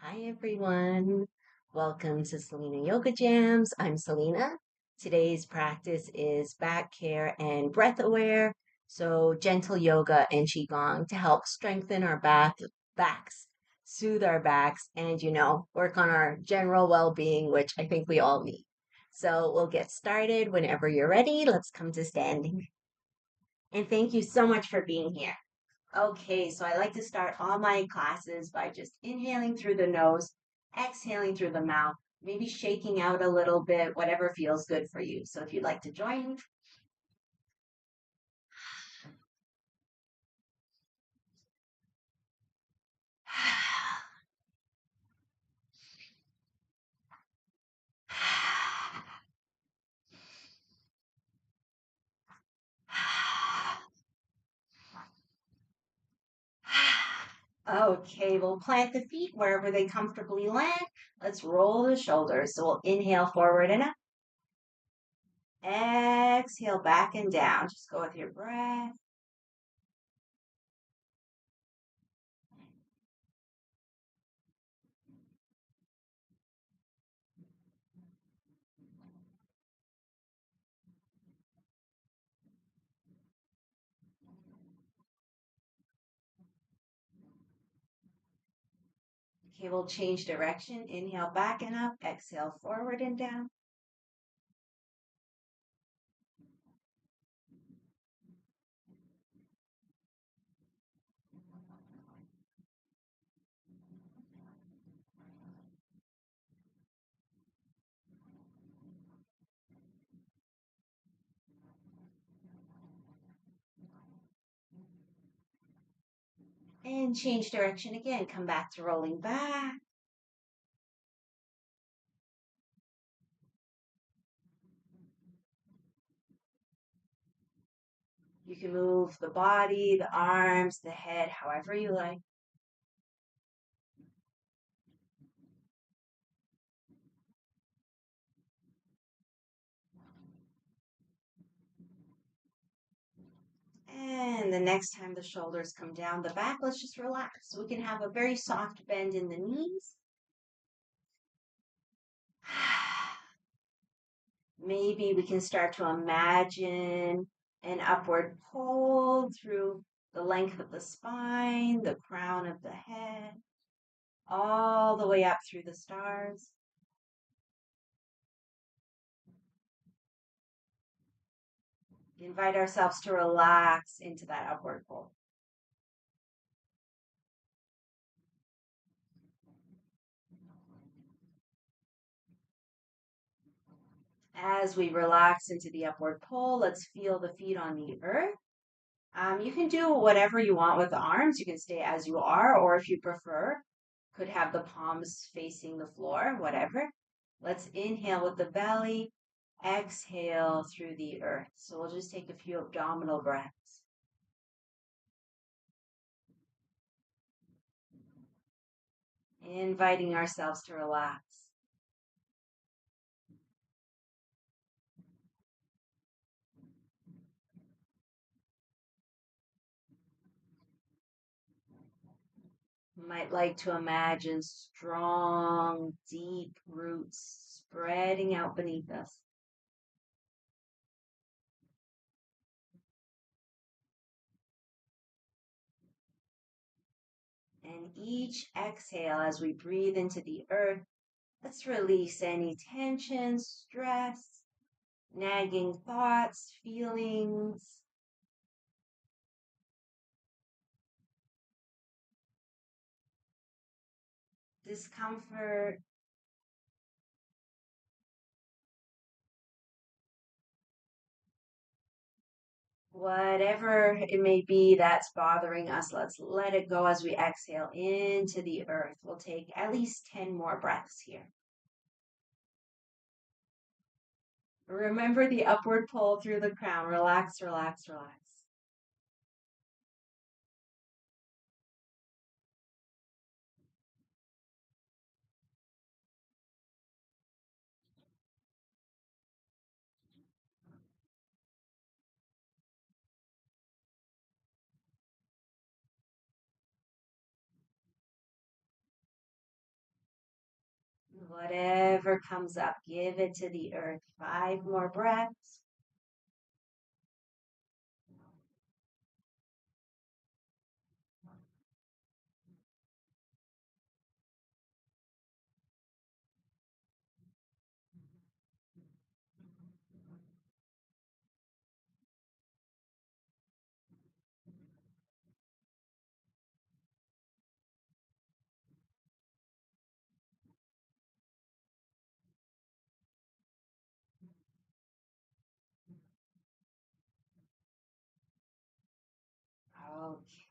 Hi everyone. Welcome to Celina Yoga Jams. I'm Celina. Today's practice is back care and breath aware. So gentle yoga and Qi Gong to help strengthen our backs, soothe our backs, and work on our general well-being, which I think we all need. So we'll get started whenever you're ready. Let's come to standing. And thank you so much for being here. Okay, so I like to start all my classes by just inhaling through the nose, exhaling through the mouth, maybe shaking out a little bit, whatever feels good for you. So if you'd like to join. Okay, we'll plant the feet wherever they comfortably land. Let's roll the shoulders. So we'll inhale forward and up. Exhale back and down. Just go with your breath. Okay, we'll change direction. Inhale back and up. Exhale forward and down. And change direction again. Come back to rolling back. You can move the body, the arms, the head, however you like. And the next time the shoulders come down the back, let's just relax. So we can have a very soft bend in the knees. Maybe we can start to imagine an upward fold through the length of the spine, the crown of the head, all the way up through the stars. Invite ourselves to relax into that upward fold. As we relax into the upward pull, let's feel the feet on the earth. You can do whatever you want with the arms. You can stay as you are, or if you prefer, could have the palms facing the floor, whatever. Let's inhale with the belly, exhale through the earth. So we'll just take a few abdominal breaths. Inviting ourselves to relax. You might like to imagine strong, deep roots spreading out beneath us. And each exhale, as we breathe into the earth, let's release any tension, stress, nagging thoughts, feelings. Discomfort. Whatever it may be that's bothering us, let's let it go as we exhale into the earth. We'll take at least 10 more breaths here. Remember the upward pull through the crown. Relax, relax, relax. Whatever comes up, give it to the earth. 5 more breaths.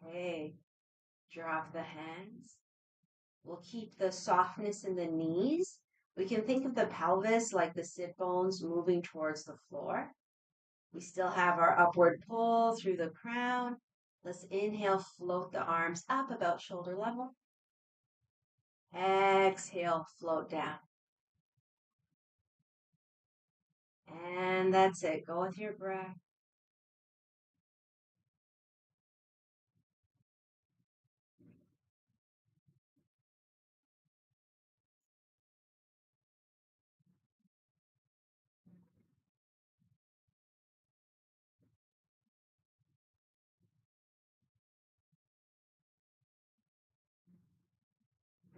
Okay, drop the hands. We'll keep the softness in the knees. We can think of the pelvis like the sit bones moving towards the floor. We still have our upward pull through the crown. Let's inhale, float the arms up about shoulder level. Exhale, float down. And that's it. Go with your breath.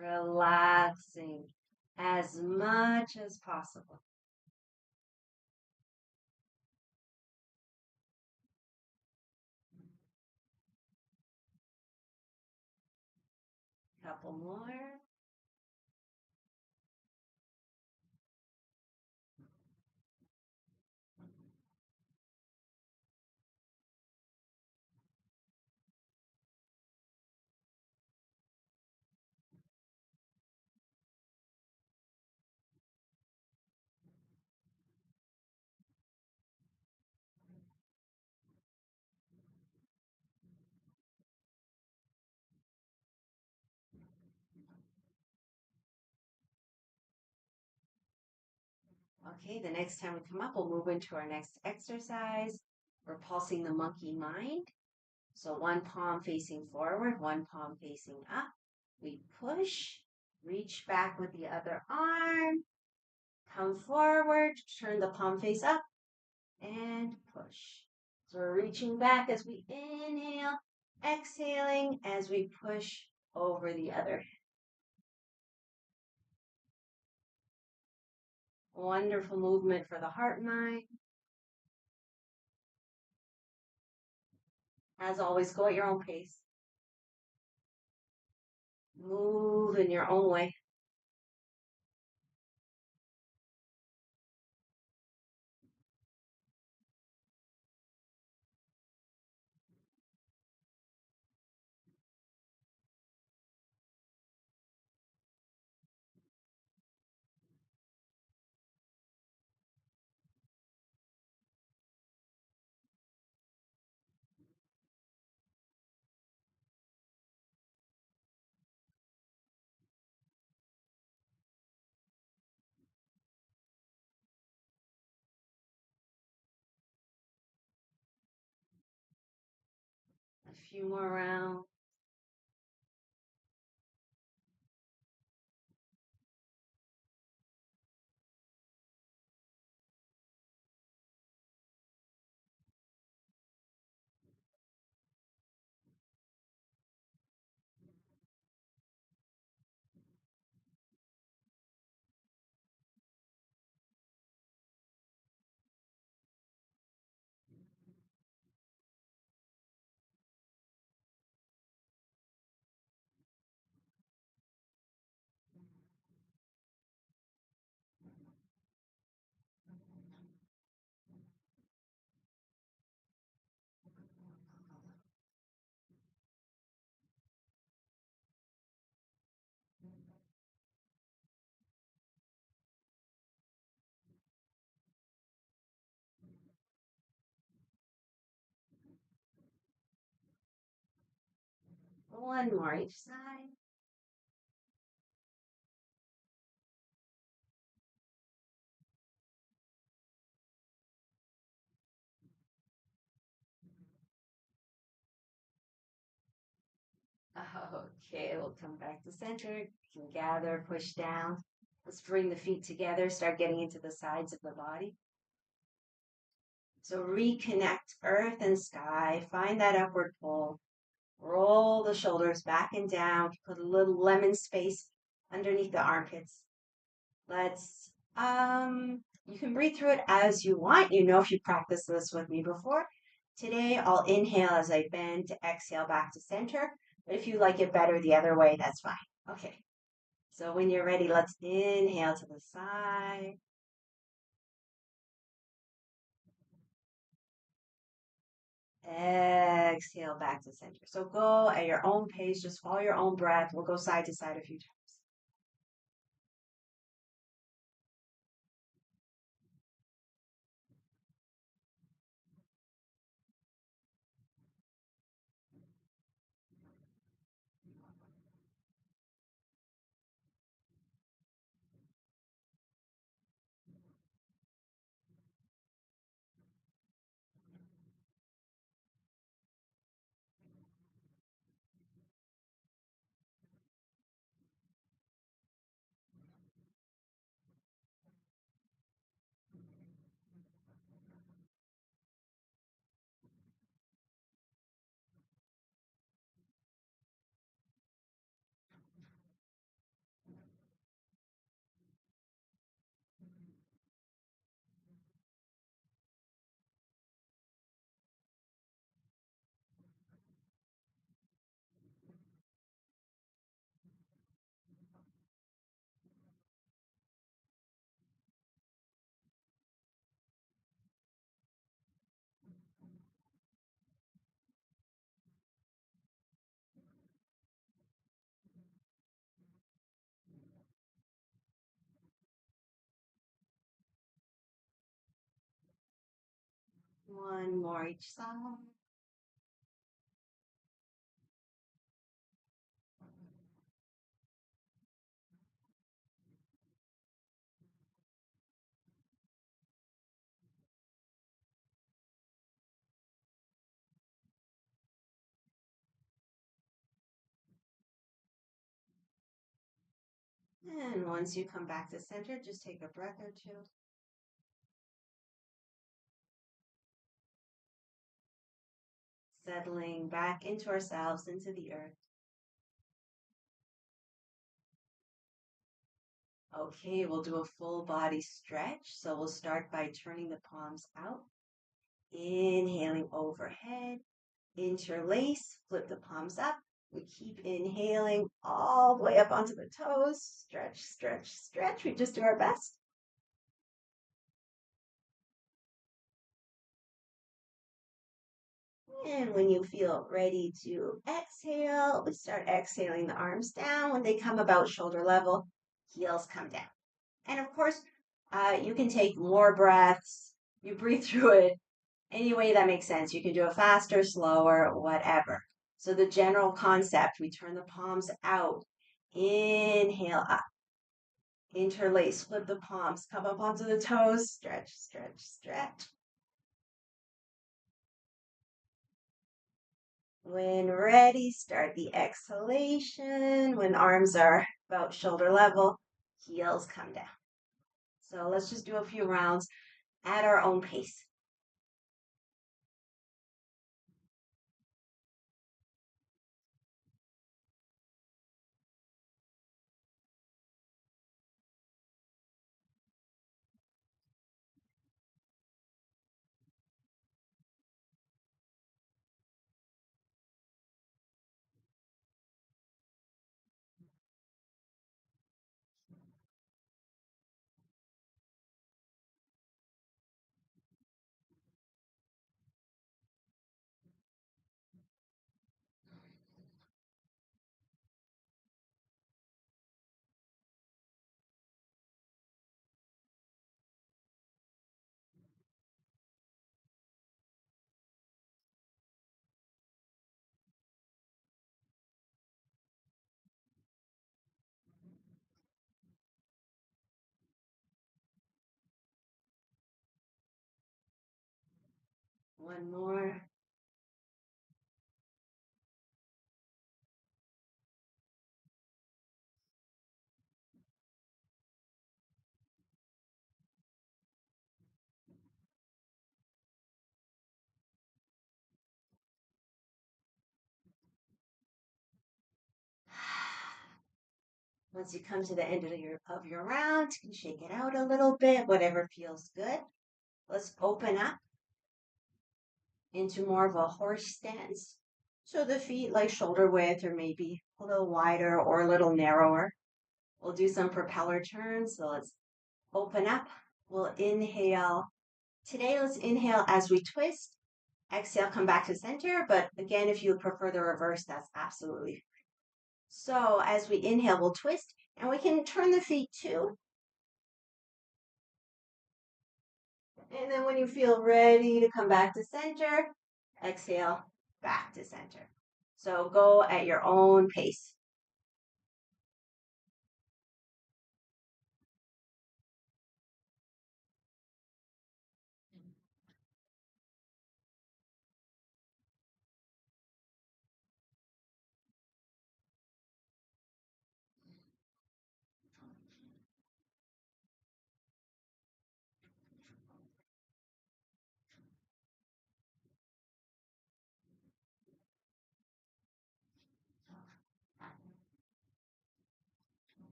Relaxing as much as possible. Couple more. Okay, the next time we come up, we'll move into our next exercise. We're pulsing the monkey mind. So one palm facing forward, one palm facing up. We push, reach back with the other arm, come forward, turn the palm face up, and push. So we're reaching back as we inhale, exhaling as we push over the other. Wonderful movement for the heart and mind. As always, go at your own pace. Move in your own way. A few more rounds. One more each side. Okay, we'll come back to center. You can gather, push down. Let's bring the feet together, start getting into the sides of the body. So reconnect earth and sky, find that upward pull. Roll the shoulders back and down. Put a little lemon space underneath the armpits. Let's, you can breathe through it as you want. You know, if you practiced this with me before. Today, I'll inhale as I bend to exhale back to center. But if you like it better the other way, that's fine. Okay. So when you're ready, let's inhale to the side. Exhale back to center. So go at your own pace. Just follow your own breath. We'll go side to side a few times. One more each side. And once you come back to center, just take a breath or two. Settling back into ourselves, into the earth. Okay, we'll do a full body stretch. So we'll start by turning the palms out. Inhaling overhead. Interlace, flip the palms up. We keep inhaling all the way up onto the toes. Stretch, stretch, stretch. We just do our best. And when you feel ready to exhale, we start exhaling the arms down. When they come about shoulder level, heels come down. And of course, you can take more breaths. You breathe through it any way that makes sense. You can do it faster, slower, whatever. So the general concept, we turn the palms out. Inhale up. Interlace, flip the palms, come up onto the toes, stretch, stretch, stretch. When ready, start the exhalation. When arms are about shoulder level, heels come down. So let's just do a few rounds at our own pace. One more. Once you come to the end of your round, you can shake it out a little bit, whatever feels good. Let's open up into more of a horse stance. So the feet like shoulder width or maybe a little wider or a little narrower. We'll do some propeller turns. So let's open up. We'll inhale. Today, let's inhale as we twist. Exhale, come back to center. But again, if you prefer the reverse, that's absolutely fine. So as we inhale, we'll twist and we can turn the feet too. And then when you feel ready to come back to center, exhale, back to center. So go at your own pace.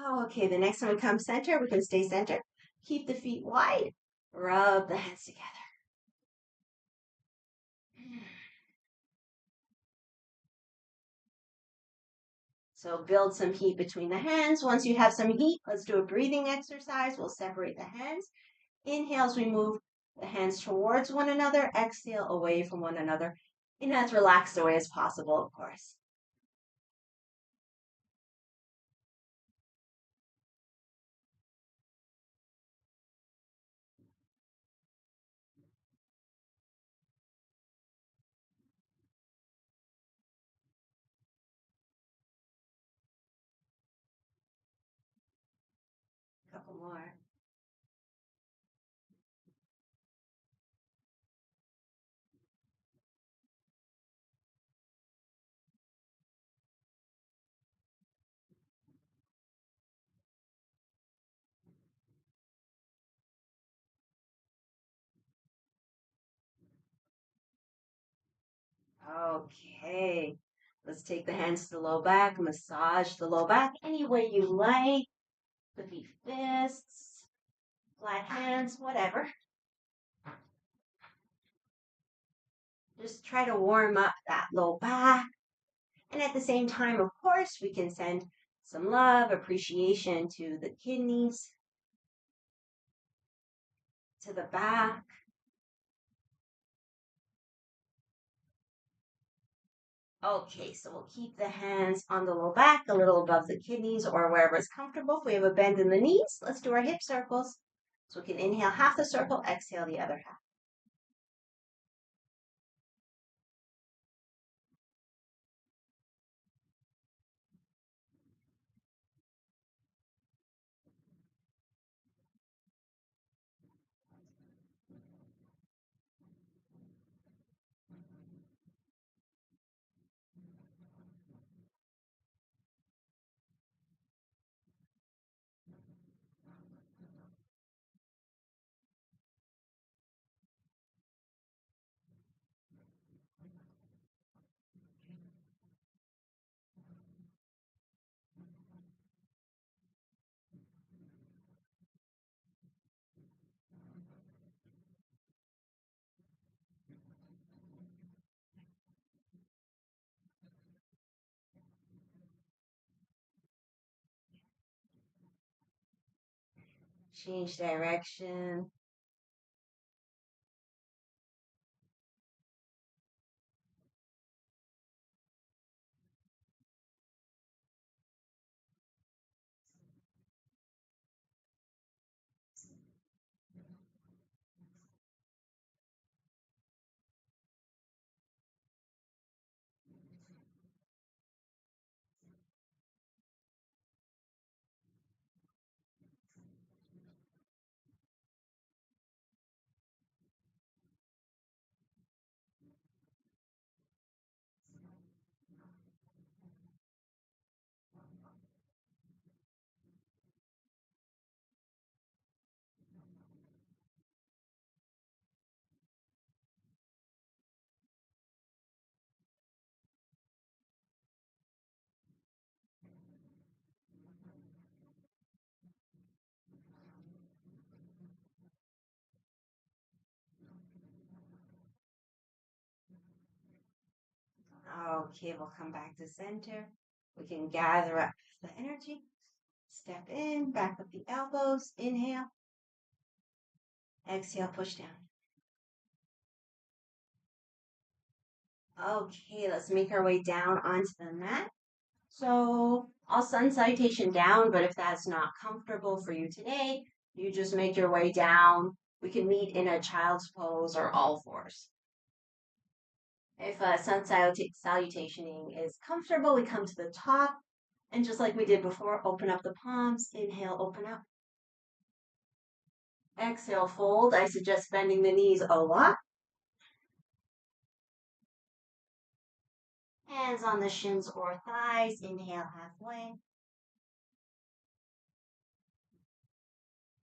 Oh, okay, the next time we come center, we can stay center. Keep the feet wide. Rub the hands together. So build some heat between the hands. Once you have some heat, let's do a breathing exercise. We'll separate the hands. Inhale as we move the hands towards one another. Exhale away from one another in as relaxed a way as possible, of course. A couple more. Okay. Let's take the hands to the low back, massage the low back any way you like. Could be fists, flat hands, whatever. Just try to warm up that low back. And at the same time, of course, we can send some love, appreciation to the kidneys, to the back. Okay, so we'll keep the hands on the low back, a little above the kidneys or wherever is comfortable. If we have a bend in the knees, let's do our hip circles. So we can inhale half the circle, exhale the other half. Change direction. Okay, we'll come back to center. We can gather up the energy. Step in, back up the elbows. Inhale. Exhale, push down. Okay, let's make our way down onto the mat. So I'll sun salutation down, but if that's not comfortable for you today, you just make your way down. We can meet in a child's pose or all fours. If sun salutationing is comfortable, we come to the top. And just like we did before, open up the palms. Inhale, open up. Exhale, fold. I suggest bending the knees a lot. Hands on the shins or thighs. Inhale, halfway.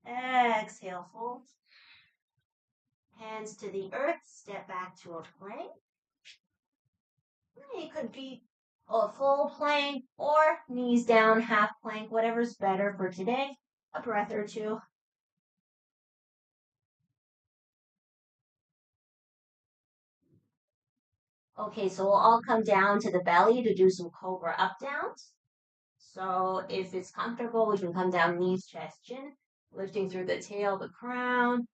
Exhale, fold. Hands to the earth. Step back to a plank. It could be a full plank or knees down, half plank, whatever's better for today. A breath or two. Okay, so we'll all come down to the belly to do some cobra up downs. So if it's comfortable, we can come down knees, chest, chin, lifting through the tail, the crown,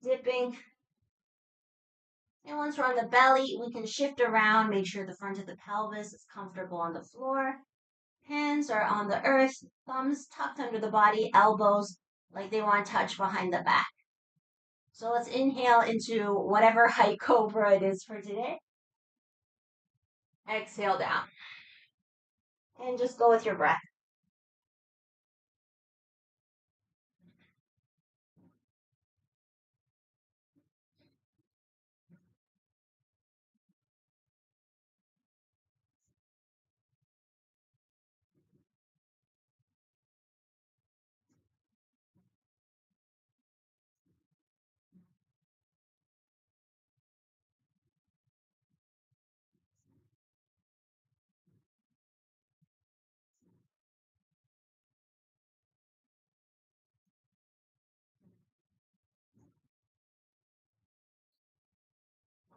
dipping. And once we're on the belly, we can shift around, make sure the front of the pelvis is comfortable on the floor. Hands are on the earth, thumbs tucked under the body, elbows like they want to touch behind the back. So let's inhale into whatever height cobra it is for today. Exhale down. And just go with your breath.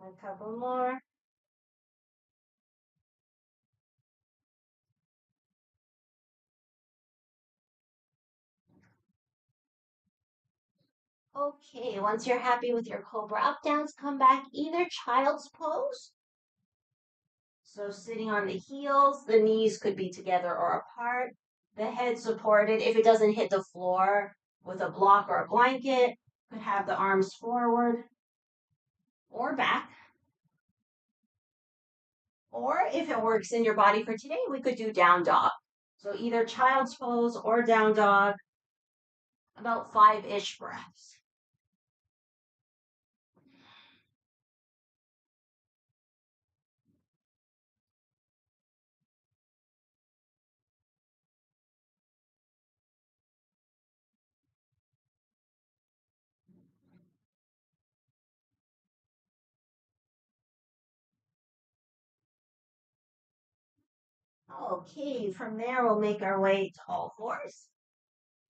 A couple more. Okay, once you're happy with your cobra up downs, come back either child's pose. So sitting on the heels, the knees could be together or apart, the head supported. If it doesn't hit the floor with a block or a blanket, could have the arms forward or back. Or if it works in your body for today, we could do down dog. So either child's pose or down dog, about 5-ish breaths. Okay, from there we'll make our way to all fours.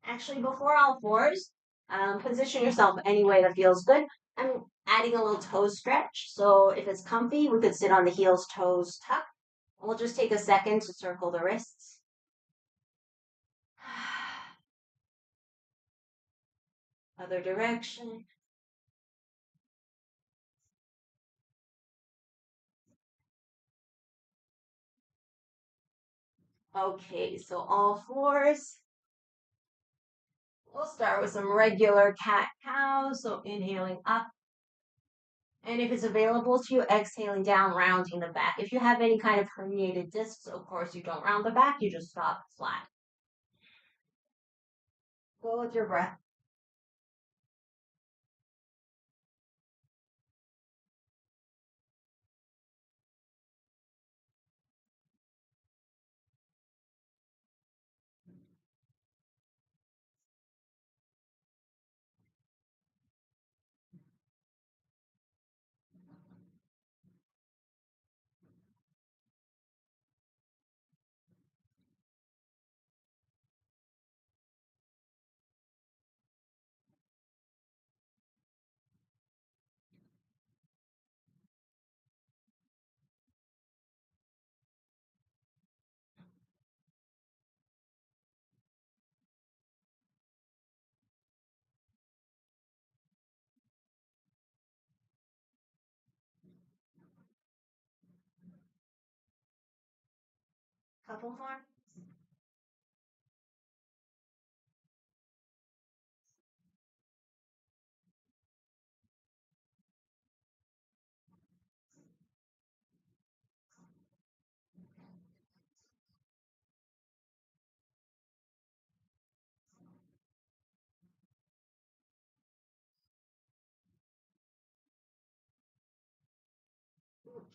Actually, before all fours, position yourself any way that feels good. I'm adding a little toe stretch. So if it's comfy, we could sit on the heels, toes tucked. We'll just take a second to circle the wrists. Other direction. Okay, so all fours. We'll start with some regular cat-cow. So inhaling up. And if it's available to you, exhaling down, rounding the back. If you have any kind of herniated discs, of course, you don't round the back, you just stop flat. Go with your breath. Couple more.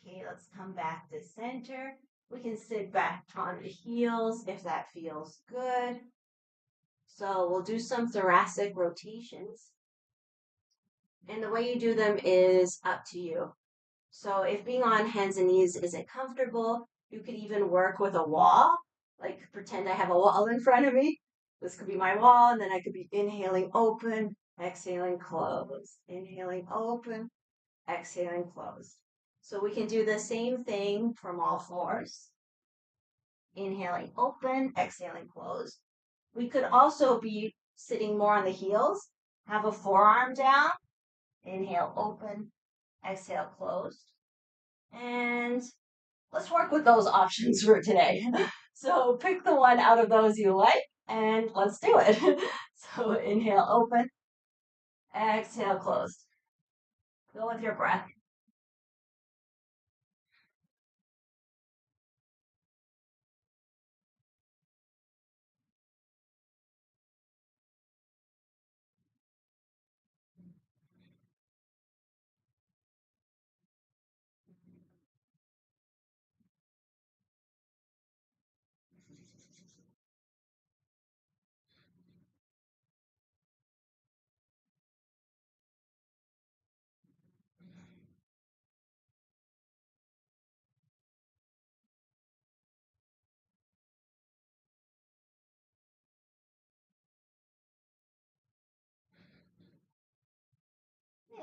Okay, let's come back to center. We can sit back on the heels if that feels good. So we'll do some thoracic rotations. And the way you do them is up to you. So if being on hands and knees isn't comfortable, you could even work with a wall. Like pretend I have a wall in front of me. This could be my wall, and then I could be inhaling open, exhaling closed, inhaling open, exhaling closed. So we can do the same thing from all fours. Inhaling open, exhaling closed. We could also be sitting more on the heels, have a forearm down, inhale open, exhale closed. And let's work with those options for today. So pick the one out of those you like and let's do it. So inhale open, exhale closed. Go with your breath.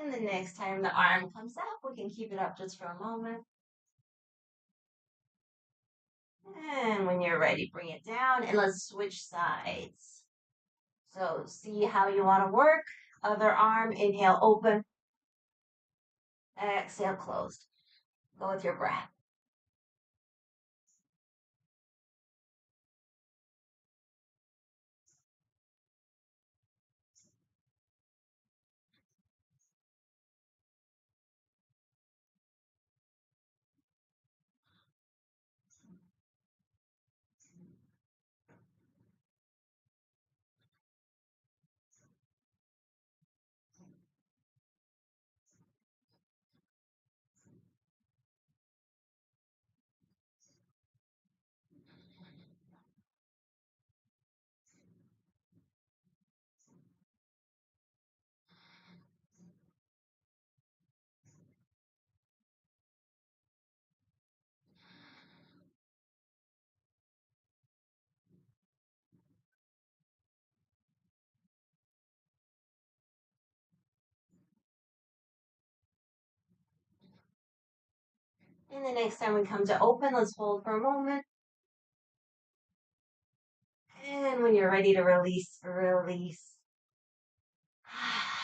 And the next time the arm comes up, we can keep it up just for a moment. And when you're ready, bring it down and let's switch sides. So see how you want to work. Other arm, inhale open, exhale closed. Go with your breath. And the next time we come to open, let's hold for a moment. And when you're ready to release, release.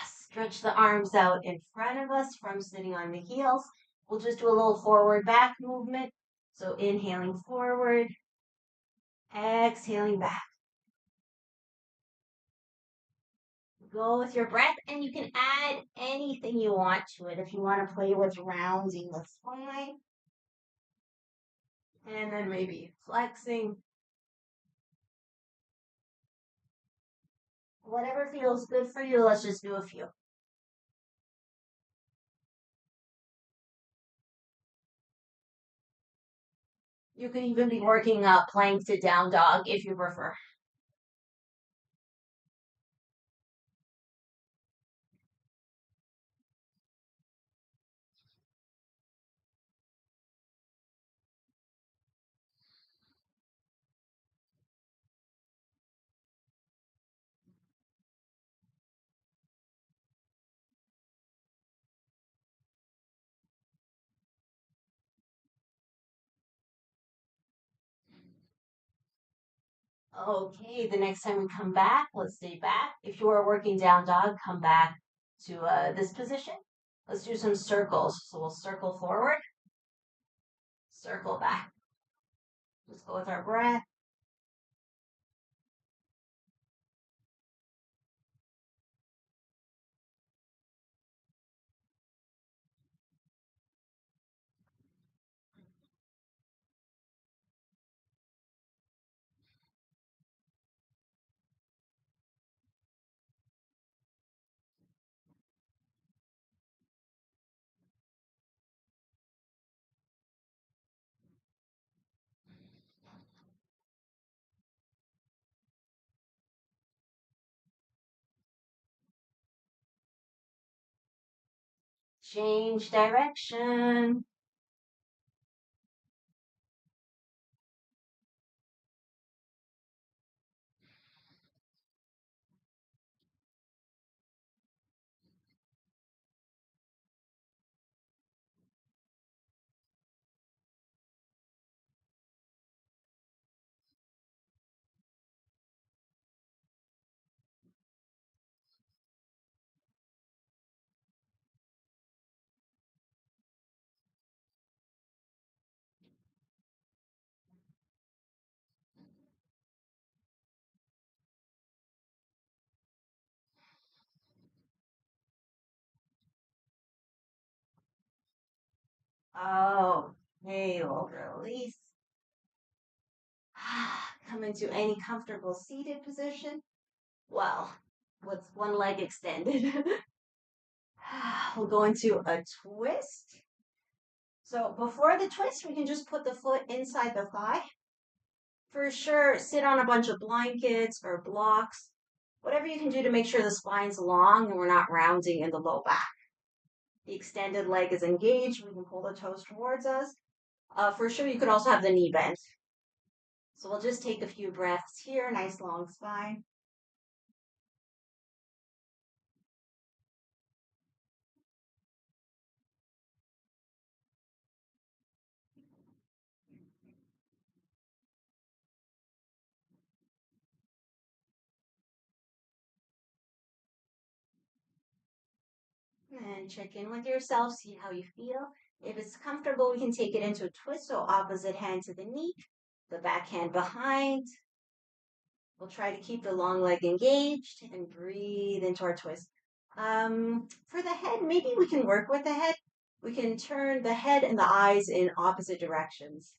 Stretch the arms out in front of us from sitting on the heels. We'll just do a little forward back movement. So inhaling forward, exhaling back. Go with your breath, and you can add anything you want to it. If you want to play with rounding the spine, and then maybe flexing. Whatever feels good for you, let's just do a few. You could even be working up plank to down dog if you prefer. Okay, the next time we come back, let's stay back. If you are working down dog, come back to this position. Let's do some circles. So we'll circle forward, circle back. Let's go with our breath. Change direction. Oh, okay, we'll release. Come into any comfortable seated position. Well, with one leg extended. We'll go into a twist. So before the twist, we can just put the foot inside the thigh. For sure, sit on a bunch of blankets or blocks, whatever you can do to make sure the spine's long and we're not rounding in the low back. The extended leg is engaged. We can pull the toes towards us. For sure, you could also have the knee bent. So we'll just take a few breaths here. Nice long spine. And check in with yourself, see how you feel. If it's comfortable, we can take it into a twist. So opposite hand to the knee, the back hand behind. We'll try to keep the long leg engaged and breathe into our twist. For the head, maybe we can work with the head. We can turn the head and the eyes in opposite directions.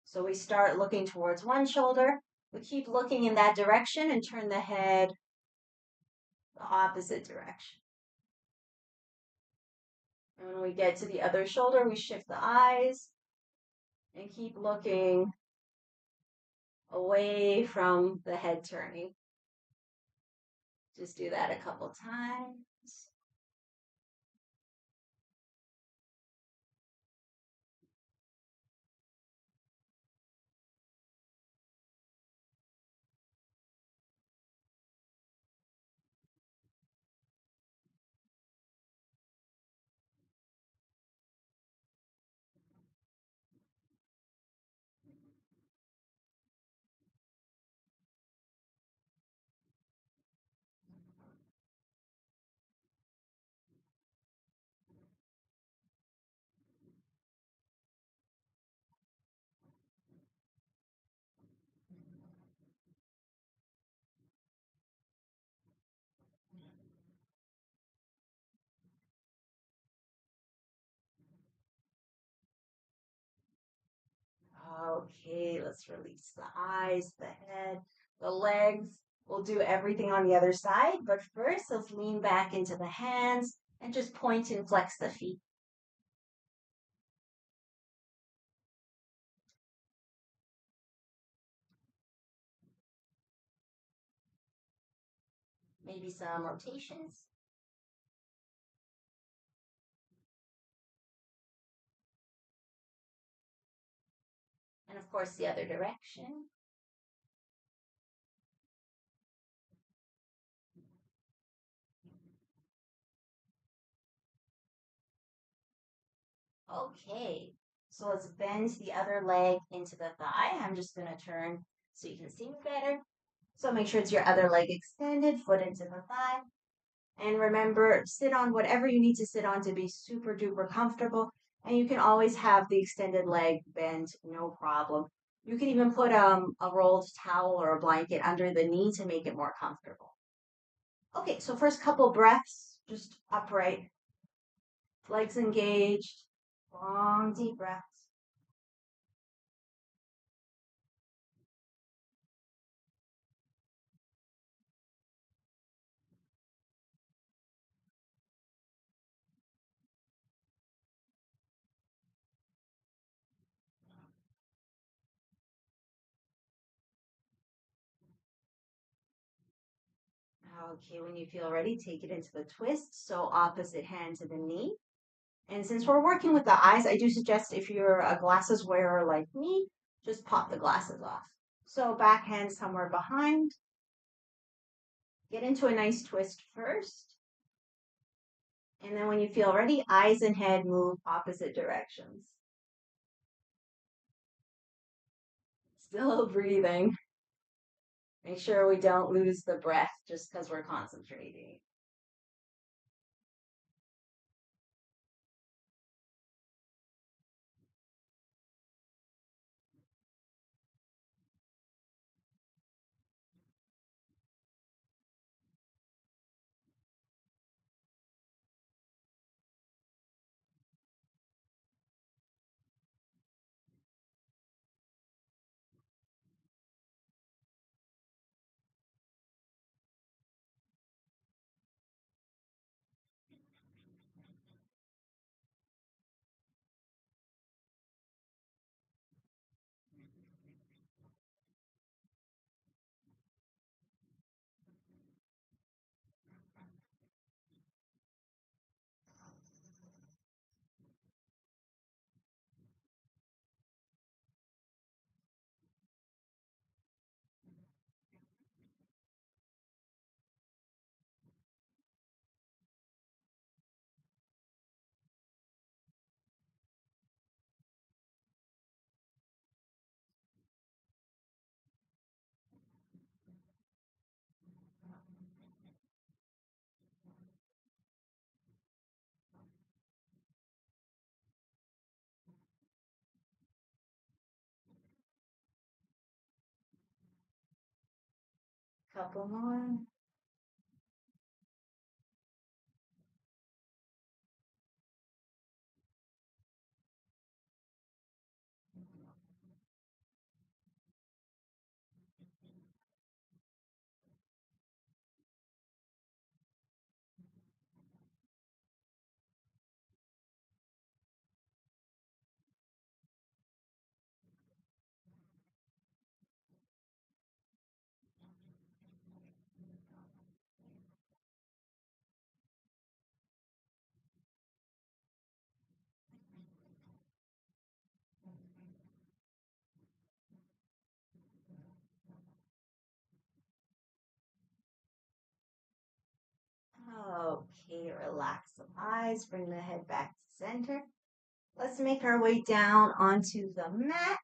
So we start looking towards one shoulder. We keep looking in that direction and turn the head the opposite direction. And when we get to the other shoulder, we shift the eyes and keep looking away from the head turning. Just do that a couple times. Okay, let's release the eyes, the head, the legs. We'll do everything on the other side, but first let's lean back into the hands and just point and flex the feet. Maybe some rotations. And of course, the other direction. Okay, so let's bend the other leg into the thigh. I'm just going to turn so you can see me better. So make sure it's your other leg extended, foot into the thigh. And remember, sit on whatever you need to sit on to be super duper comfortable. And you can always have the extended leg bent, no problem. You can even put a rolled towel or a blanket under the knee to make it more comfortable. Okay, so first couple breaths, just upright, legs engaged, long deep breaths. Okay, when you feel ready, take it into the twist. So opposite hand to the knee. And since we're working with the eyes, I do suggest if you're a glasses wearer like me, just pop the glasses off. So back hand somewhere behind. Get into a nice twist first. And then when you feel ready, eyes and head move opposite directions. Still breathing. Make sure we don't lose the breath just because we're concentrating. Couple more. Okay, relax the eyes, bring the head back to center. Let's make our way down onto the mat.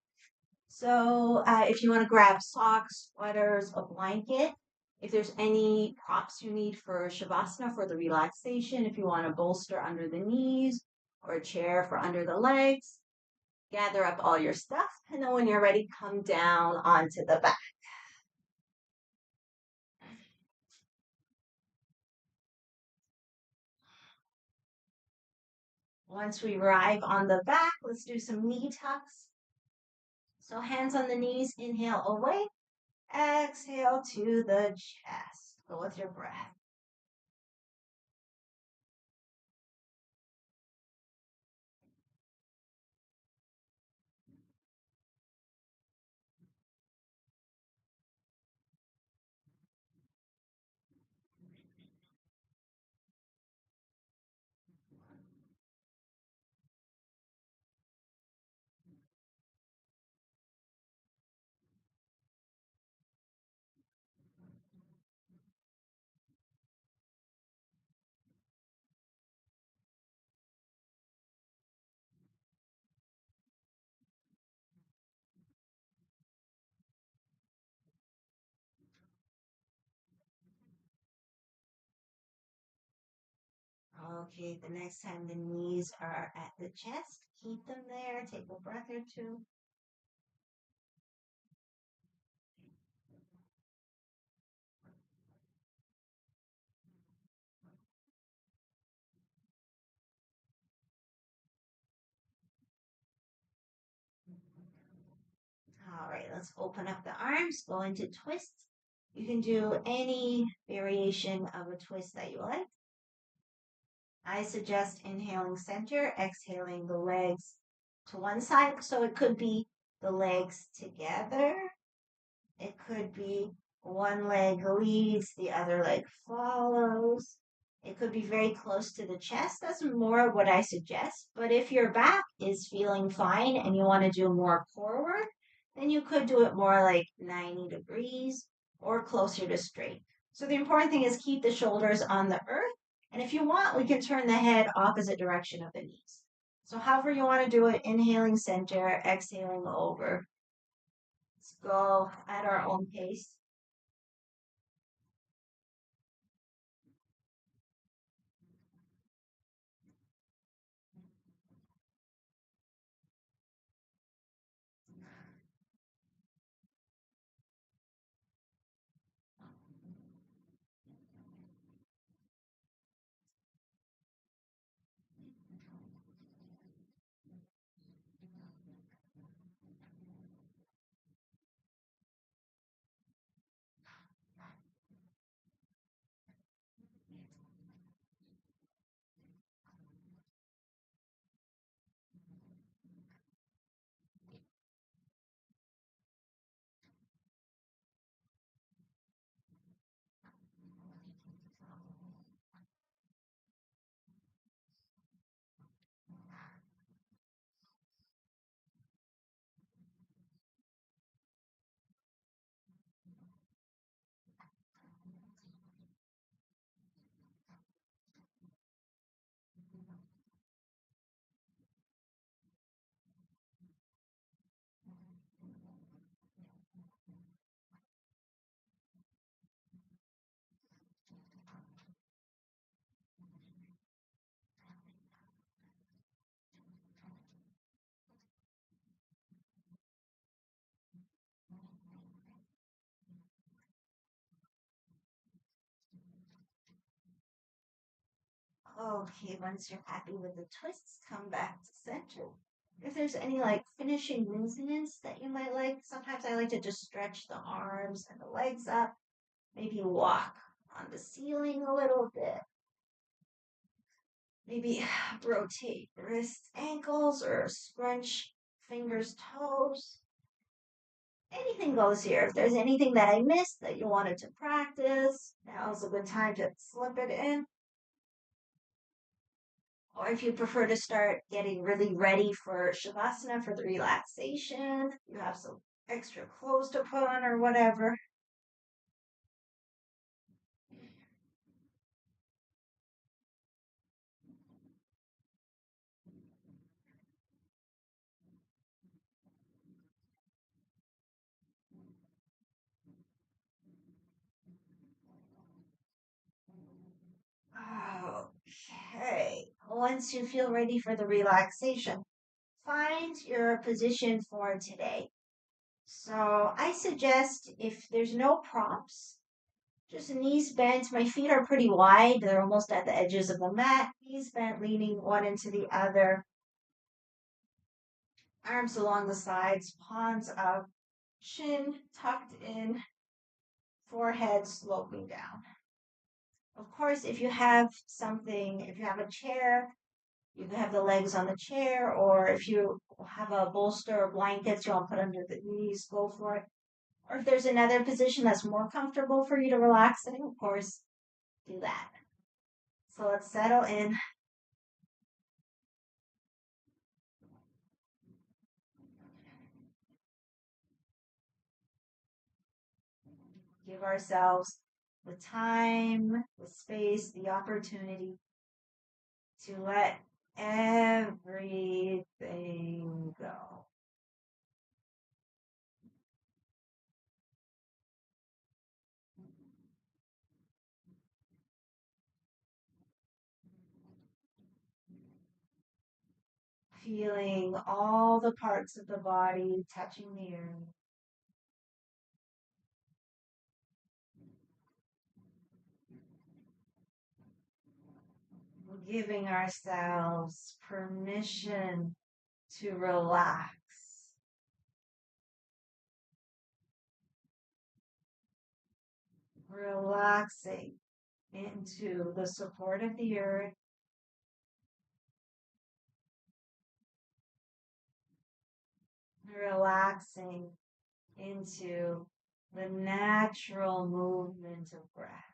So if you want to grab socks, sweaters, a blanket, if there's any props you need for Shavasana for the relaxation, if you want a bolster under the knees or a chair for under the legs, gather up all your stuff. And then when you're ready, come down onto the back. Once we arrive on the back, let's do some knee tucks. So hands on the knees, inhale away, exhale to the chest. Go with your breath. Okay, the next time the knees are at the chest, keep them there. Take a breath or two. Let's open up the arms, go into twist. You can do any variation of a twist that you like. I suggest inhaling center, exhaling the legs to one side. So it could be the legs together. It could be one leg leads, the other leg follows. It could be very close to the chest. That's more what I suggest. But if your back is feeling fine and you want to do more core work, then you could do it more like 90 degrees or closer to straight. So the important thing is keep the shoulders on the earth. And if you want, we can turn the head opposite direction of the knees. So however you want to do it, inhaling center, exhaling over. Let's go at our own pace. Okay, once you're happy with the twists, come back to center. If there's any like finishing movements that you might like, sometimes I like to just stretch the arms and the legs up, maybe walk on the ceiling a little bit, maybe rotate wrists, ankles, or scrunch fingers, toes. Anything goes here. If there's anything that I missed that you wanted to practice, now's a good time to slip it in. Or if you prefer to start getting really ready for Shavasana for the relaxation, you have some extra clothes to put on or whatever. Okay. Once you feel ready for the relaxation, find your position for today. So I suggest if there's no props, just knees bent. My feet are pretty wide. They're almost at the edges of the mat. Knees bent, leaning one into the other. Arms along the sides, palms up, chin tucked in, forehead sloping down. Of course, if you have something, if you have a chair, you can have the legs on the chair, or if you have a bolster or blankets you want to put under the knees, go for it. Or if there's another position that's more comfortable for you to relax in, of course, do that. So let's settle in. Give ourselves the time, the space, the opportunity to let everything go. Feeling all the parts of the body touching the earth. Giving ourselves permission to relax. relaxing into the support of the earth, relaxing into the natural movement of breath.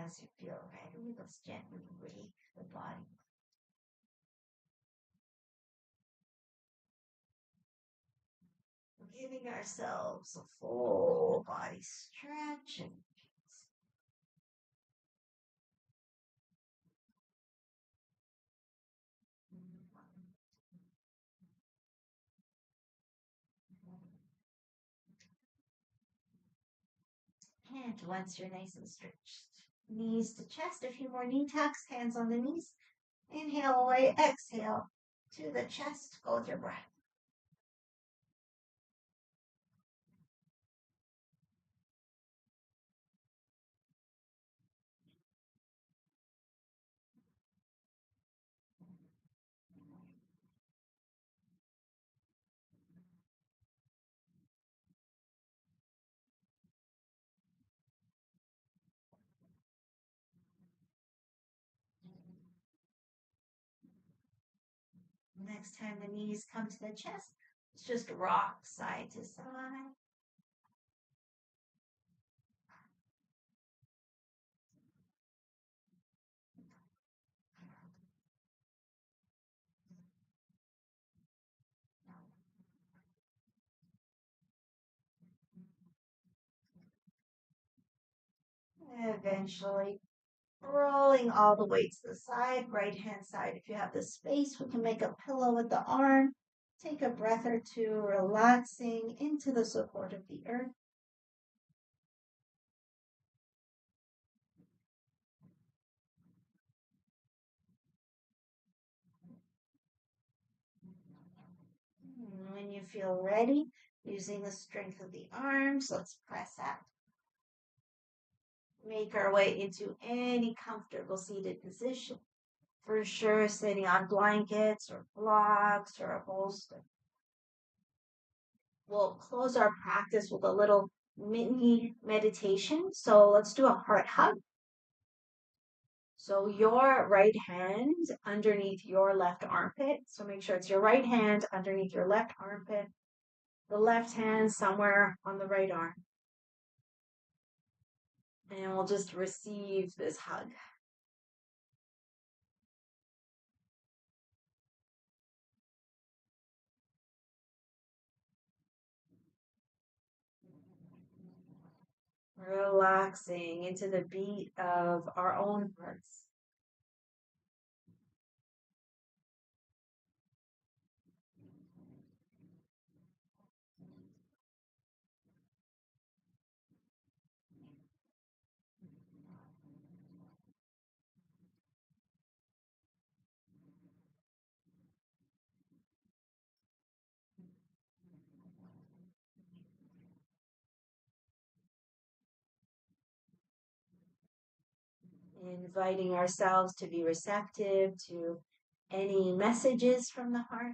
As you feel ready, let's gently wake the body. Giving ourselves a full body stretch and once you're nice and stretched, knees to chest, a few more knee tucks, hands on the knees. Inhale away, exhale to the chest. Go with your breath. Next time the knees come to the chest, it's just rock side to side. Eventually, rolling all the way to the side, right hand side. If you have the space, we can make a pillow with the arm. Take a breath or two, relaxing into the support of the earth. When you feel ready, using the strength of the arms, let's press up. Make our way into any comfortable seated position. For sure, sitting on blankets or blocks or a bolster. We'll close our practice with a little mini meditation. So let's do a heart hug. So your right hand underneath your left armpit. So make sure it's your right hand underneath your left armpit, the left hand somewhere on the right arm. And we'll just receive this hug. Relaxing into the beat of our own hearts. Inviting ourselves to be receptive to any messages from the heart.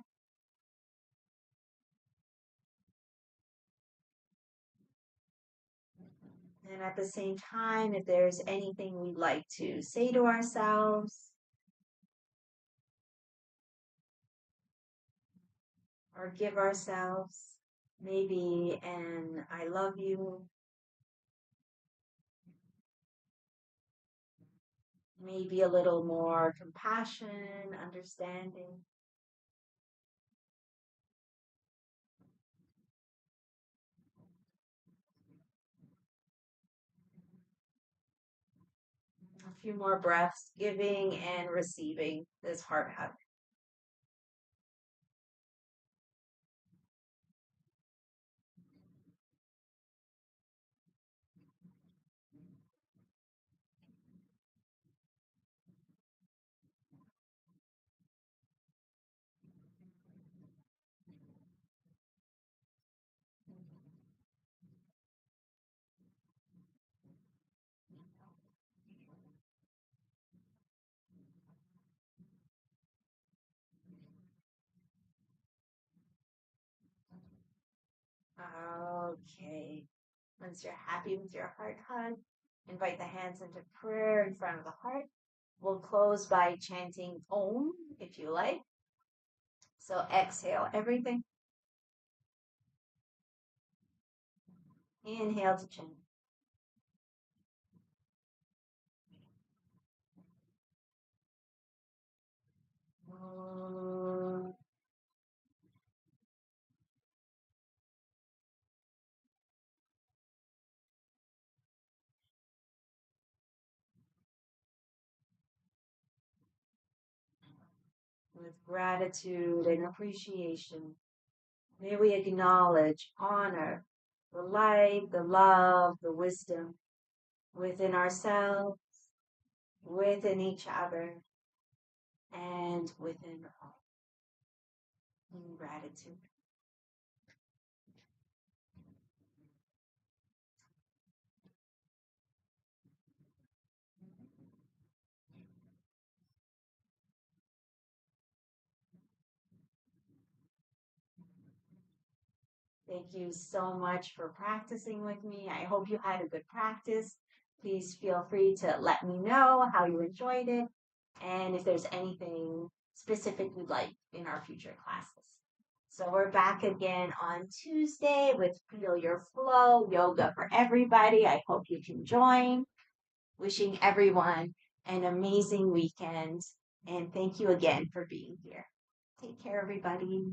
And at the same time, if there's anything we'd like to say to ourselves or give ourselves, maybe an I love you, maybe a little more compassion, understanding. A few more breaths, giving and receiving this heart hug. Okay. Once you're happy with your heart hug, invite the hands into prayer in front of the heart. We'll close by chanting Om if you like. So exhale everything. Inhale to chant. with gratitude and appreciation. May we acknowledge, honor the light, the love, the wisdom within ourselves, within each other, and within all. In gratitude. Thank you so much for practicing with me. I hope you had a good practice. Please feel free to let me know how you enjoyed it and if there's anything specific you'd like in our future classes. So we're back again on Tuesday with Feel Your Flow yoga for everybody. I hope you can join. Wishing everyone an amazing weekend and thank you again for being here. Take care, everybody.